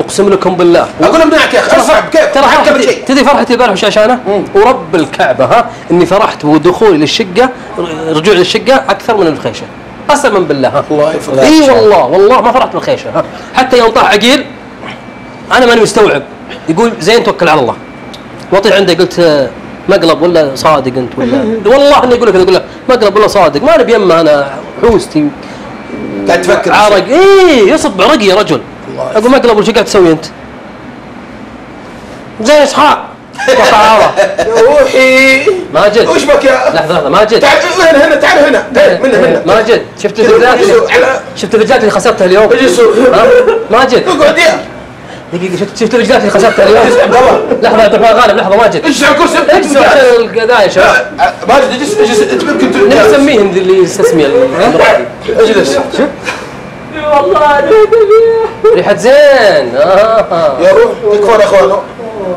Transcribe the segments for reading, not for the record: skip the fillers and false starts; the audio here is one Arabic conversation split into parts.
اقسم لكم بالله اقول ابنائك يا اخي اصعب كيف ترى تدري فرحتي البارح وش عشانه؟ ورب الكعبه اني فرحت بدخولي للشقه رجوعي للشقه اكثر من الخيشه قسما بالله الله يفرح اي والله ما فرحت بالخيشه حتى يوم طاح عقيل انا ماني مستوعب يقول زين توكل على الله وطيح عنده قلت مقلب ولا صادق انت ولا والله اني اقول لك اقول له مقلب ولا صادق ما انا بيمه انا حوستي قاعد تفكر عرق يصب عرقي يا رجل اقول مقلب وش قاعد تسوي انت؟ زين اسحاق روحي ماجد وش بك يا لحظه ماجد تعال هنا تعال هنا هنا ماجد شفت الرجلات اللي خسرتها اليوم ماجد اقعد يا دقيقه شفت الرجلات اللي خسرتها اليوم لحظه عبد الرحمن غالب لحظه ماجد اجلس على الكرسي اجلس عشان القضايا يا شباب ماجد اجلس انت يمكن نسميهم ذي اللي يستسمي اجلس شوف والله ريحة زين يا روح تكفون يا اخوان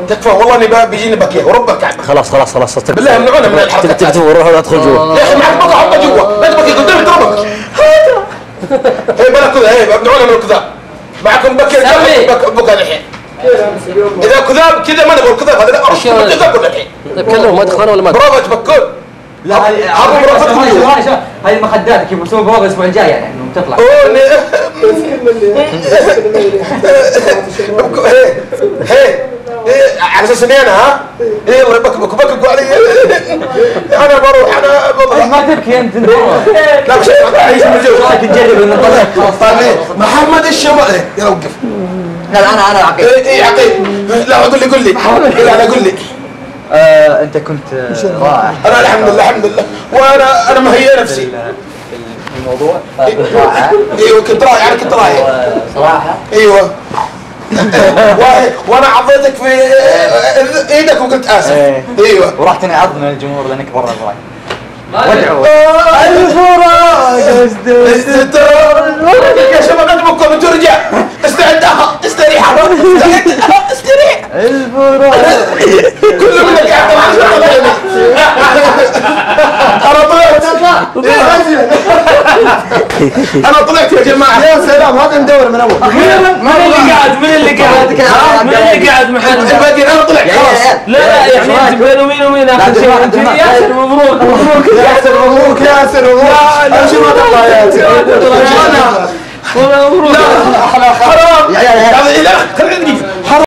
تكفون والله اني بيجيني بكيه ورب الكعبه خلاص بالله امنعونا من الحركه تكتبوا روح ادخل جوا يا اخي معك بقى حطه جوا لا تبكي قدامي اضربك هي بلا كذا هي امنعونا من الكذاب معكم بكيه بكى الحين اذا كذاب كذا ما نقول كذاب هذا ارش كذاب الحين كلموا ما تخونوا ولا ما برافو تفكون لا هذه مخدات كيف بسوي بروفا الاسبوع الجاي يعني انه تطلع على اساس اني انا ها يلا بكوا علي انا بروح انا والله ما تبكي انت لا مش عايش من الجو رايك تجرب النطلق محمد الشمال يلا وقف لا انا عقيل اي عقيل لا قول لي لا قول لي انت كنت رائع انا الحمد لله وانا مهيئ نفسي في الموضوع ايوه كنت رائع انا كنت رائع صراحه ايوه وانا عضيتك في ايدك وقلت اسف ايوه ورحت اني اعض من الجمهور لانك برا الراي ودعوا يا شباب لا تبكوا انتوا رجال استعد استريح كل منك قاعد انا طلعت يا جماعه يا سلام هذا ندور من اول من اللي قاعد محل الباقي انا طلعت خلاص لا يعني انت بين ومين اخر شيء ياسر مبروك ياسر لا شو ما تطلع يا ياسر والله مبروك لا حرام يا خليني حرام